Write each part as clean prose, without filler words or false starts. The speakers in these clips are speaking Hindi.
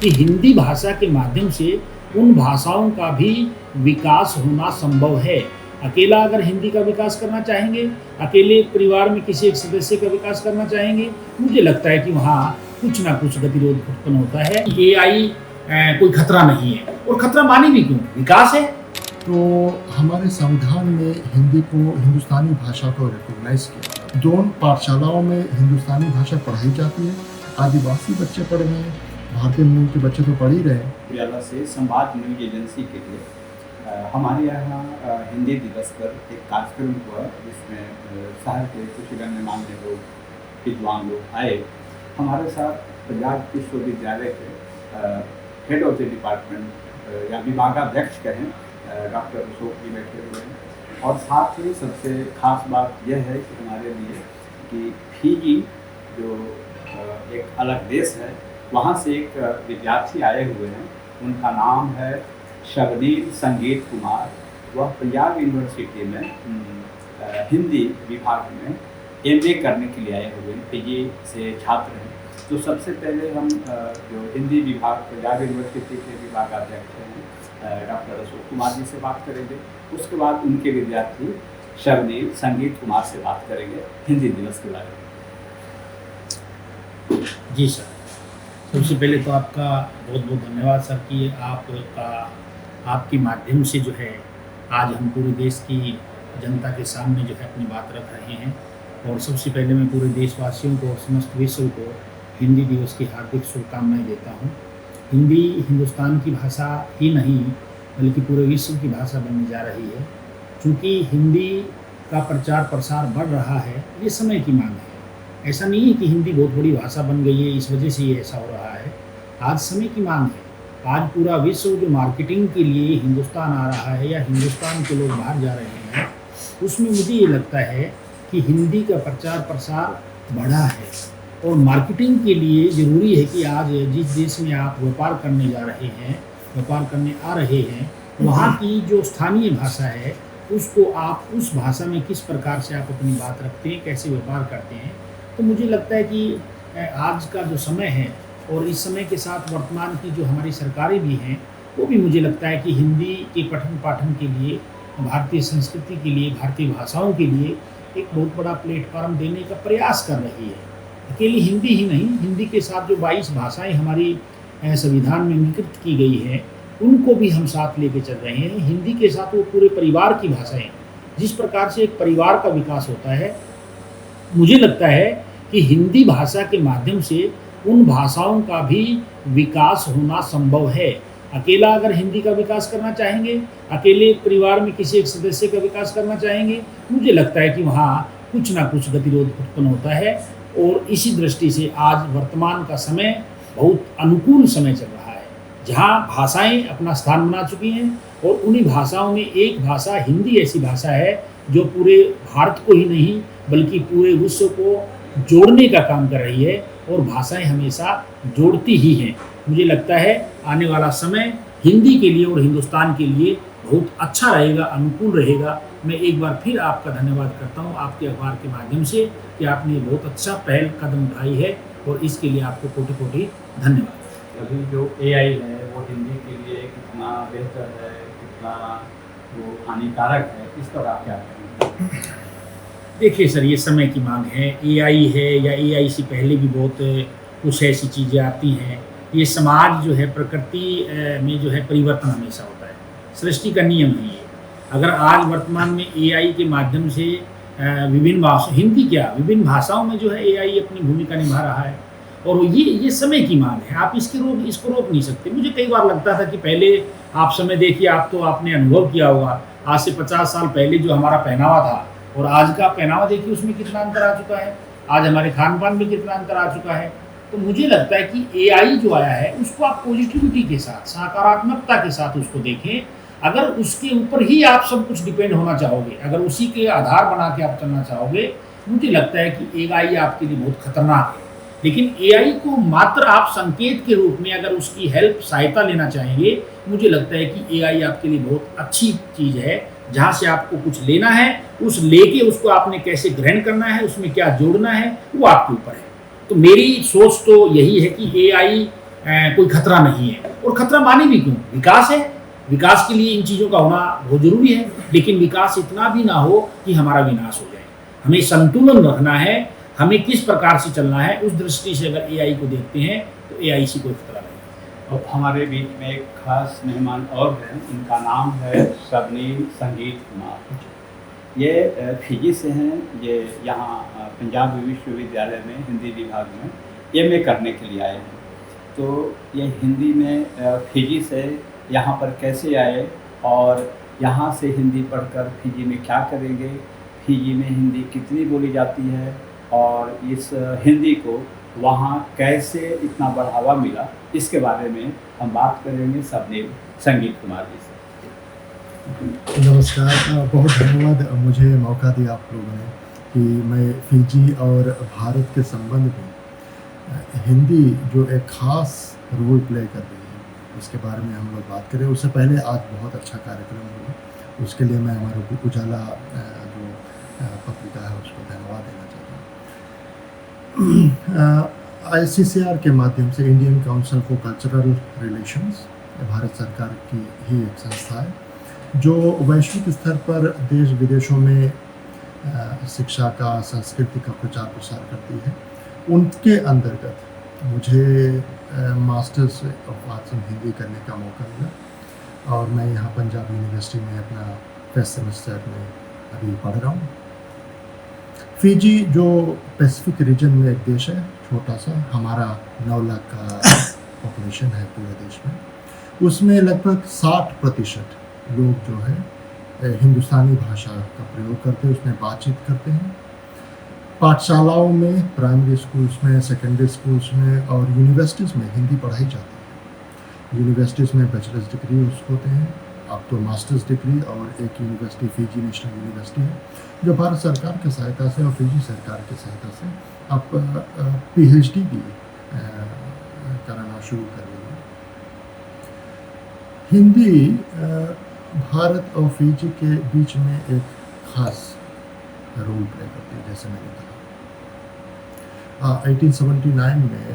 कि हिंदी भाषा के माध्यम से उन भाषाओं का भी विकास होना संभव है। अकेला अगर हिंदी का विकास करना चाहेंगे, अकेले एक परिवार में किसी एक सदस्य का विकास करना चाहेंगे, मुझे लगता है कि वहाँ कुछ ना कुछ गतिरोध उत्पन्न होता है। एआई कोई खतरा नहीं है, और खतरा माने भी क्यों, विकास है। तो हमारे संविधान में हिंदी को, हिंदुस्तानी भाषा को रिकॉग्नाइज किया। दोनों पाठशालाओं में हिंदुस्तानी भाषा पढ़ाई जाती है। आदिवासी बच्चे पढ़ रहे हैं, भारतीय मूल के बच्चे तो पढ़ ही रहे हैं। पटियाला से संवाद न्यूज एजेंसी के लिए हमारे यहाँ हिंदी दिवस पर एक कार्यक्रम हुआ, जिसमें शहर के कुछ गणमान्य लोग, विद्वान लोग आए। हमारे साथ पंजाब विश्वविद्यालय के हेड ऑफ द डिपार्टमेंट या विभागाध्यक्ष कहें, डॉक्टर अशोक जी बैठे हुए हैं। और साथ ही सबसे खास बात यह है कि हमारे लिए कि फिजी जो एक अलग देश है, वहाँ से एक विद्यार्थी आए हुए हैं। उनका नाम है शबनीर संगीत कुमार। वह पंजाब यूनिवर्सिटी में हिंदी विभाग में एमए करने के लिए आए हुए हैं, फिजी से छात्र हैं। तो सबसे पहले हम जो हिंदी विभाग पंजाब यूनिवर्सिटी के विभागाध्यक्ष हैं डॉक्टर अशोक कुमार जी से बात करेंगे। उसके बाद उनके विद्यार्थी शबनीर संगीत कुमार से बात करेंगे हिंदी दिवस के बारे में। जी सर, सबसे पहले तो आपका बहुत बहुत धन्यवाद सर कि आपके माध्यम से जो है आज हम पूरे देश की जनता के सामने जो है अपनी बात रख रहे हैं। और सबसे पहले मैं पूरे देशवासियों को और समस्त विश्व को हिंदी दिवस की हार्दिक शुभकामनाएं देता हूं। हिंदी हिंदुस्तान की भाषा ही नहीं बल्कि पूरे विश्व की भाषा बनने जा रही है। चूँकि हिंदी का प्रचार प्रसार बढ़ रहा है, ये समय की मांग है। ऐसा नहीं है कि हिंदी बहुत बड़ी भाषा बन गई है, इस वजह से ये ऐसा हो रहा है। आज समय की मांग है। आज पूरा विश्व जो मार्केटिंग के लिए हिंदुस्तान आ रहा है या हिंदुस्तान के लोग बाहर जा रहे हैं, उसमें मुझे ये लगता है कि हिंदी का प्रचार प्रसार बढ़ा है। और मार्केटिंग के लिए ज़रूरी है कि आज जिस देश में आप व्यापार करने जा रहे हैं, व्यापार करने आ रहे हैं, वहाँ की जो स्थानीय भाषा है उसको आप उस भाषा में किस प्रकार से आप अपनी बात रखते हैं, कैसे व्यापार करते हैं। तो मुझे लगता है कि आज का जो समय है और इस समय के साथ वर्तमान की जो हमारी सरकारें भी हैं, वो भी मुझे लगता है कि हिंदी के पठन पाठन के लिए, भारतीय संस्कृति के लिए, भारतीय भाषाओं के लिए एक बहुत बड़ा प्लेटफॉर्म देने का प्रयास कर रही है। अकेली हिंदी ही नहीं, हिंदी के साथ जो 22 भाषाएं हमारी संविधान में अंगीकृत की गई हैं, उनको भी हम साथ लेके चल रहे हैं। हिंदी के साथ वो पूरे परिवार की भाषाएं, जिस प्रकार से एक परिवार का विकास होता है, मुझे लगता है कि हिंदी भाषा के माध्यम से उन भाषाओं का भी विकास होना संभव है। अकेला अगर हिंदी का विकास करना चाहेंगे, अकेले एक परिवार में किसी एक सदस्य का विकास करना चाहेंगे, मुझे लगता है कि वहाँ कुछ ना कुछ गतिरोध उत्पन्न होता है। और इसी दृष्टि से आज वर्तमान का समय बहुत अनुकूल समय चल रहा है, जहाँ भाषाएं अपना स्थान बना चुकी हैं। और उन्हीं भाषाओं में एक भाषा हिंदी ऐसी भाषा है जो पूरे भारत को ही नहीं बल्कि पूरे विश्व को जोड़ने का काम कर रही है। और भाषाएं हमेशा जोड़ती ही हैं। मुझे लगता है आने वाला समय हिंदी के लिए और हिंदुस्तान के लिए बहुत अच्छा रहेगा, अनुकूल रहेगा। मैं एक बार फिर आपका धन्यवाद करता हूं आपके अखबार के माध्यम से कि आपने बहुत अच्छा पहल कदम उठाई है, और इसके लिए आपको कोटि कोटि धन्यवाद। अभी जो एआई है वो हिंदी के लिए कितना बेहतर है, कितना वो हानिकारक है, इस पर आप क्या कहेंगे? देखिए सर, ये समय की मांग है। एआई है या एआई से पहले भी बहुत कुछ ऐसी चीज़ें आती हैं। ये समाज जो है, प्रकृति में जो है परिवर्तन हमेशा होता है, सृष्टि का नियम है ये। अगर आज वर्तमान में एआई के माध्यम से विभिन्न भाषा, हिंदी क्या विभिन्न भाषाओं में जो है एआई अपनी भूमिका निभा रहा है, और ये समय की मांग है। आप इसको रोक नहीं सकते। मुझे कई बार लगता था कि पहले आप समय देखिए, आपने अनुभव किया होगा, आज से 50 साल पहले जो हमारा पहनावा था और आज का पहनावा देखिए, उसमें कितना अंतर आ चुका है। आज हमारे खान पान में कितना अंतर आ चुका है। तो मुझे लगता है कि एआई जो आया है उसको आप पॉजिटिविटी के साथ, सकारात्मकता के साथ उसको देखें। अगर उसके ऊपर ही आप सब कुछ डिपेंड होना चाहोगे, अगर उसी के आधार बना के आप चलना चाहोगे, मुझे लगता है कि एआई आपके लिए बहुत खतरनाक है। लेकिन एआई को मात्र आप संकेत के रूप में अगर उसकी हेल्प, सहायता लेना चाहेंगे, मुझे लगता है कि एआई आपके लिए बहुत अच्छी चीज़ है। जहाँ से आपको कुछ लेना है, उस लेके उसको आपने कैसे ग्रहण करना है, उसमें क्या जोड़ना है, वो आपके ऊपर है। तो मेरी सोच तो यही है कि एआई कोई खतरा नहीं है। और खतरा माने भी क्यों, विकास है, विकास के लिए इन चीज़ों का होना बहुत ज़रूरी है, लेकिन विकास इतना भी ना हो कि हमारा विनाश हो जाए। हमें संतुलन रखना है, हमें किस प्रकार से चलना है, उस दृष्टि से अगर एआई को देखते हैं तो एआई से कोई खतरा नहीं। और हमारे बीच में एक खास मेहमान और हैं, उनका नाम है शबनीम संगीत कुमार। ये फिजी से हैं, ये यहाँ पंजाब विश्वविद्यालय में हिंदी विभाग में एमए करने के लिए आए हैं। तो ये हिंदी में फिजी से यहाँ पर कैसे आए और यहाँ से हिंदी पढ़कर फिजी में क्या करेंगे, फिजी में हिंदी कितनी बोली जाती है और इस हिंदी को वहाँ कैसे इतना बढ़ावा मिला, इसके बारे में हम बात करेंगे शबनीम संगीत कुमार जी से। नमस्कार, बहुत धन्यवाद मुझे मौका दिया आप लोगों ने कि मैं फिजी और भारत के संबंध में हिंदी जो एक ख़ास रोल प्ले कर रही है उसके बारे में हम लोग बात करें। उससे पहले आज बहुत अच्छा कार्यक्रम हुआ, उसके लिए मैं हमारे उजाला जो पत्रिका है उसको धन्यवाद देना चाहता हूँ। ICCR के माध्यम से Indian council for cultural relations Bharat सरकार की ही एक संस्था है जो वैश्विक स्तर पर देश विदेशों में शिक्षा का, संस्कृति का प्रचार प्रसार करती है। उनके अंतर्गत मुझे मास्टर्स ऑफ आर्ट्स इन हिंदी करने का मौका मिला और मैं यहाँ पंजाब यूनिवर्सिटी में अपना फर्स्ट सेमेस्टर में अभी पढ़ रहा हूँ। फिजी जो पैसिफिक रीजन में एक देश है, छोटा सा, हमारा 9 लाख का पॉपुलेशन है पूरे देश में, उसमें लगभग 60% लोग जो है हिंदुस्तानी भाषा का प्रयोग करते हैं, उसमें बातचीत करते हैं। पाठशालाओं में, प्राइमरी स्कूल्स में, सेकेंडरी स्कूल्स में और यूनिवर्सिटीज़ में हिंदी पढ़ाई जाती है। यूनिवर्सिटीज़ में बैचलर्स डिग्री होते हैं, अब तो मास्टर्स डिग्री, और एक यूनिवर्सिटी फिजी नेशनल यूनिवर्सिटी है जो भारत सरकार की सहायता से और फिजी सरकार की सहायता से अब PhD भी कराना शुरू कर रही है। हिंदी भारत और फिजी के बीच में एक खास रोल प्ले करती है। जैसे मैंने कहा 1879 में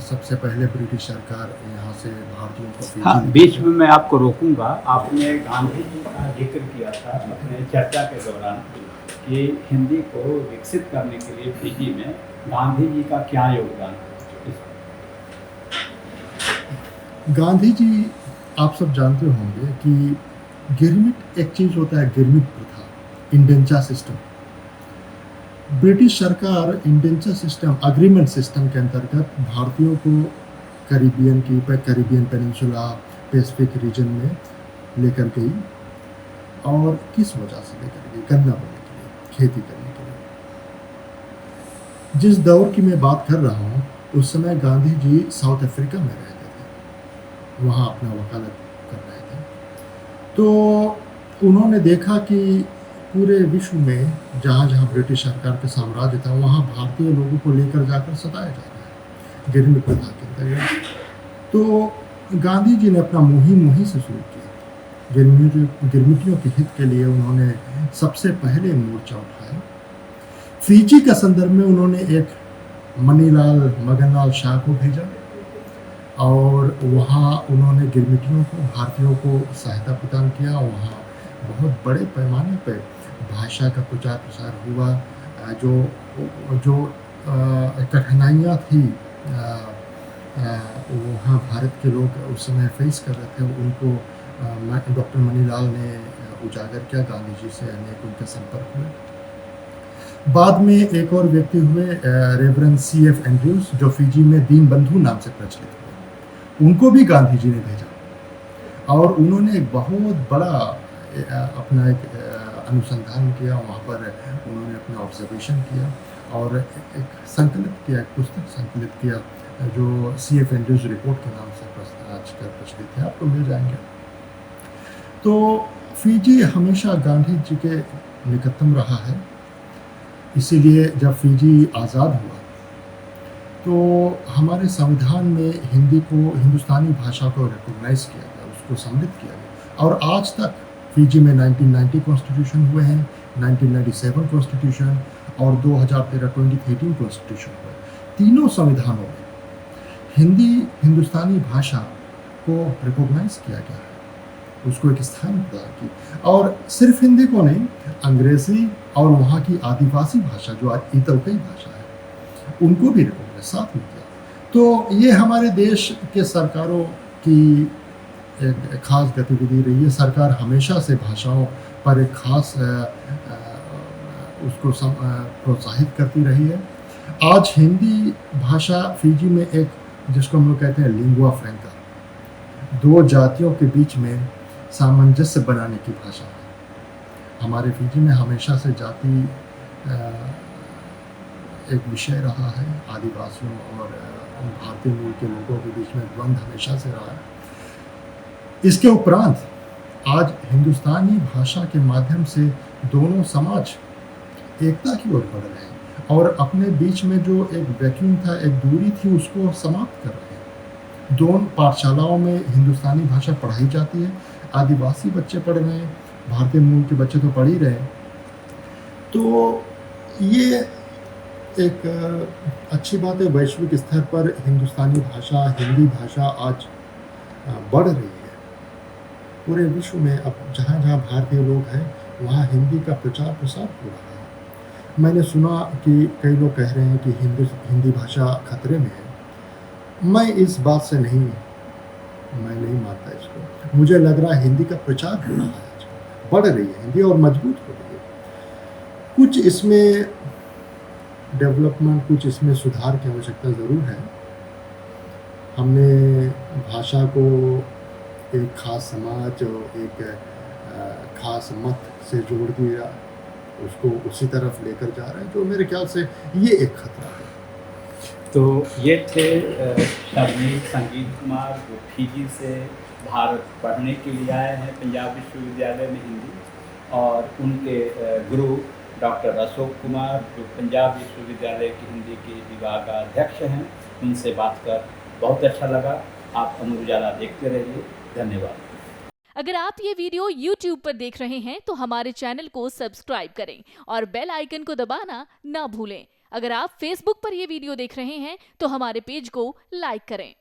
सबसे पहले ब्रिटिश सरकार यहाँ से भारतीयों को फिजी। हाँ, बीच में मैं आपको रोकूंगा। आपने गांधी जी का जिक्र किया था अपने चर्चा के दौरान कि हिंदी को विकसित करने के लिए फिजी में गांधी जी का क्या योगदान है। गांधी जी, आप सब जानते होंगे कि गिरमिट एक चीज़ होता है, गिरमिट प्रथा, इंडेंचर सिस्टम। ब्रिटिश सरकार इंडेंचर सिस्टम, अग्रीमेंट सिस्टम के अंतर्गत भारतीयों को कैरिबियन पेनिनसुला, पैसिफिक रीजन में लेकर गई। और किस वजह से लेकर गई? गन्ना बोने के लिए, खेती करने के लिए। जिस दौर की मैं बात कर रहा हूँ उस समय गांधी जी साउथ अफ्रीका में रहते थे, वहाँ अपना वकालत कर रहे थे। तो उन्होंने देखा कि पूरे विश्व में जहाँ जहाँ ब्रिटिश सरकार के साम्राज्य था वहाँ भारतीय लोगों को लेकर जाकर सताया जा रहा है गिरमिट प्रथा के अंतर्गत। तो गांधी जी ने अपना मुहिम वहीं से शुरू किया। गिरमिटियों के हित के लिए उन्होंने सबसे पहले मोर्चा उठाया। फिजी के संदर्भ में उन्होंने एक मगनलाल शाह को भेजा और वहाँ उन्होंने गिरमिटियों को, भारतीयों को सहायता प्रदान किया। वहाँ बहुत बड़े पैमाने पर भाषा का प्रचार प्रसार हुआ। जो कठिनाइयाँ थी वहाँ भारत के लोग उस समय फेस कर रहे थे, उनको डॉक्टर मनीलाल ने उजागर किया। गांधी जी से अनेक उनके संपर्क हुए। बाद में एक और व्यक्ति हुए, रेवरेंड C.F. एंड्रयूज, जो फिजी में दीन बंधु नाम से प्रचलित हुए। उनको भी गांधी जी ने भेजा और उन्होंने एक बहुत बड़ा अपना एक अनुसंधान किया। वहाँ पर उन्होंने अपना ऑब्जर्वेशन किया और एक संकलित किया, एक पुस्तक संकलित किया जो C.F. एंड्रयूज रिपोर्ट के नाम से आजकल प्रचलित है, आपको मिल जाएंगे। तो फिजी हमेशा गांधी जी के निकटतम रहा है। इसीलिए जब फिजी आज़ाद हुआ तो हमारे संविधान में हिंदी को, हिंदुस्तानी भाषा को रिकॉग्नाइज किया गया, उसको सम्मिलित किया गया। और आज तक फिजी में 1990 कॉन्स्टिट्यूशन हुए हैं, 1997 कॉन्स्टिट्यूशन और 2013 कॉन्स्टिट्यूशन हुए। तीनों संविधानों में हिंदी हिंदुस्तानी भाषा को रिकॉग्नाइज किया गया है, उसको एक स्थान प्रदान की। और सिर्फ हिंदी को नहीं, अंग्रेजी और वहाँ की आदिवासी भाषा जो आज इतलकई भाषा है, उनको भी रिकॉग्नाइज साथ में किया। तो ये हमारे देश के सरकारों की एक खास गतिविधि रही है। सरकार हमेशा से भाषाओं पर एक खास उसको प्रोत्साहित करती रही है। आज हिंदी भाषा फिजी में एक, जिसको हम लोग कहते हैं लिंगुआ फ्रैंका, दो जातियों के बीच में सामंजस्य बनाने की भाषा है। हमारे फिजी में हमेशा से जाति एक विषय रहा है। आदिवासियों और भारतीय मूल के लोगों के बीच में द्वंद्व हमेशा से रहा है। इसके उपरांत आज हिंदुस्तानी भाषा के माध्यम से दोनों समाज एकता की ओर बढ़ रहे हैं और अपने बीच में जो एक वैक्यूम था, एक दूरी थी, उसको समाप्त कर रहे हैं। दोनों पाठशालाओं में हिंदुस्तानी भाषा पढ़ाई जाती है। आदिवासी बच्चे पढ़ रहे हैं, भारतीय मूल के बच्चे तो पढ़ ही रहे हैं। तो ये एक अच्छी बात है। वैश्विक स्तर पर हिंदुस्तानी भाषा, हिंदी भाषा आज बढ़ रही है। पूरे विश्व में अब जहाँ जहाँ भारतीय लोग हैं, वहाँ हिंदी का प्रचार प्रसार हो रहा है। मैंने सुना कि कई लोग कह रहे हैं कि हिंदी भाषा खतरे में है। मैं इस बात से नहीं मानता इसको। मुझे लग रहा है हिंदी का प्रचार हो रहा है, बढ़ रही है हिंदी और मजबूत हो रही है। कुछ इसमें डेवलपमेंट, कुछ इसमें सुधार की आवश्यकता ज़रूर है। हमने भाषा को एक खास समाज और एक खास मत से जोड़ दिया, उसको उसी तरफ लेकर जा रहे हैं, जो मेरे ख्याल से ये एक खतरा है। तो ये थे शर्मील संगीत कुमार, जो फिजी से भारत पढ़ने के लिए आए हैं पंजाब विश्वविद्यालय में हिंदी, और उनके गुरु डॉक्टर अशोक कुमार, जो पंजाब विश्वविद्यालय की हिंदी के विभागाध्यक्ष हैं। उनसे बात कर बहुत अच्छा लगा। आप अमर उजाला देखते रहिए। धन्यवाद। अगर आप ये वीडियो YouTube पर देख रहे हैं तो हमारे चैनल को सब्सक्राइब करें और बेल आइकन को दबाना ना भूलें। अगर आप Facebook पर ये वीडियो देख रहे हैं तो हमारे पेज को लाइक करें।